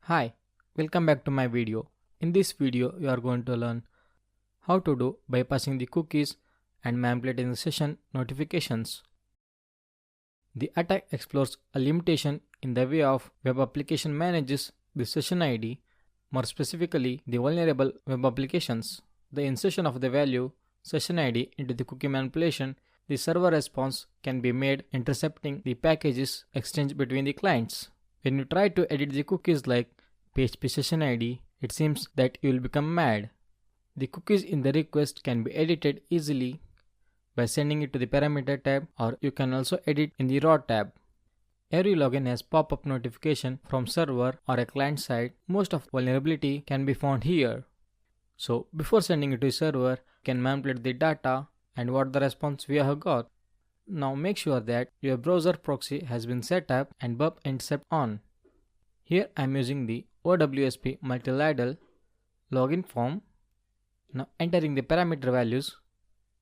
Hi, welcome back to my video. In this video, you are going to learn how to do bypassing the cookies and manipulating the session notifications. The attack explores a limitation in the way of web application manages the session ID, more specifically the vulnerable web applications. The insertion of the value session ID into the cookie manipulation, the server response can be made intercepting the packages exchanged between the clients. When you try to edit the cookies like PHP session ID, it seems that you will become mad. The cookies in the request can be edited easily by sending it to the parameter tab, or you can also edit in the raw tab. Every login has pop-up notification from server or a client side. Most of the vulnerability can be found here. So before sending it to the server, you can manipulate the data and what the response we have got. Now make sure that your browser proxy has been set up and bub intercept on. Here I am using the OWASP multilateral login form. Now entering the parameter values,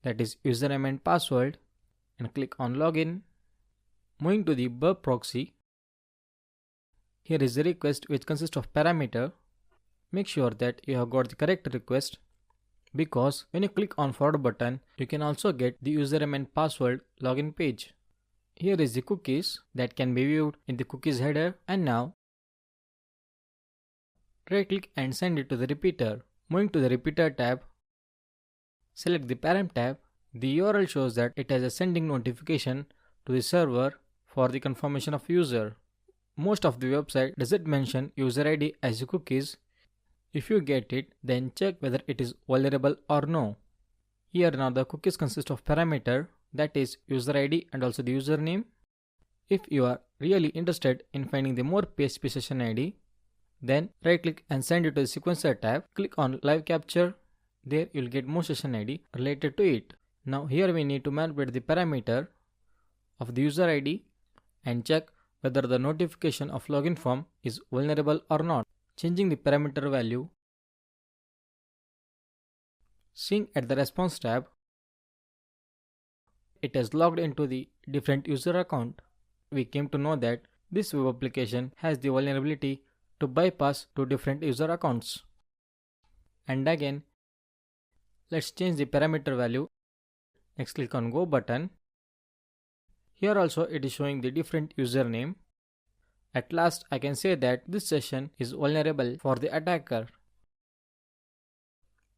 that is username and password, and click on login. Moving to the bub proxy. Here is the request which consists of parameter. Make sure that you have got the correct request, because when you click on forward button, you can also get the username and password login page. Here is the cookies that can be viewed in the cookies header, and now right click and send it to the repeater. Moving to the repeater tab, select the parent tab. The URL shows that it has a sending notification to the server for the confirmation of user. Most of the website doesn't mention user ID as cookies. If you get it, then check whether it is vulnerable or no. Here now the cookies consist of parameter, that is user ID and also the username. If you are really interested in finding the more PHP session ID, then right click and send it to the sequencer tab. Click on live capture. There you will get more session ID related to it. Now here we need to manipulate the parameter of the user ID and check whether the notification of login form is vulnerable or not. Changing the parameter value. Seeing at the response tab, it has logged into the different user account. We came to know that this web application has the vulnerability to bypass two different user accounts. And again, let's change the parameter value. Next click on go button. Here also it is showing the different username. At last I can say that this session is vulnerable for the attacker.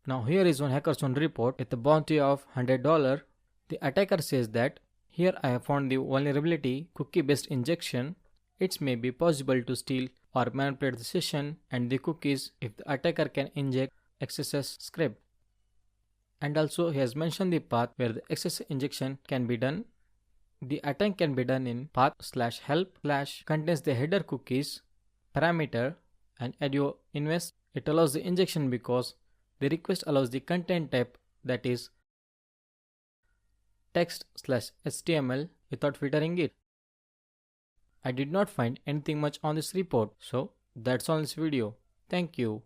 Now here is one hackathon report with a bounty of $100. The attacker says that here I have found the vulnerability cookie based injection. It may be possible to steal or manipulate the session and the cookies if the attacker can inject XSS script. And also he has mentioned the path where the XSS injection can be done. The attack can be done in path/help/ contains the header cookies, parameter, and audio invest. It allows the injection because the request allows the content type, that is text/HTML, without filtering it. I did not find anything much on this report, so that's all in this video. Thank you.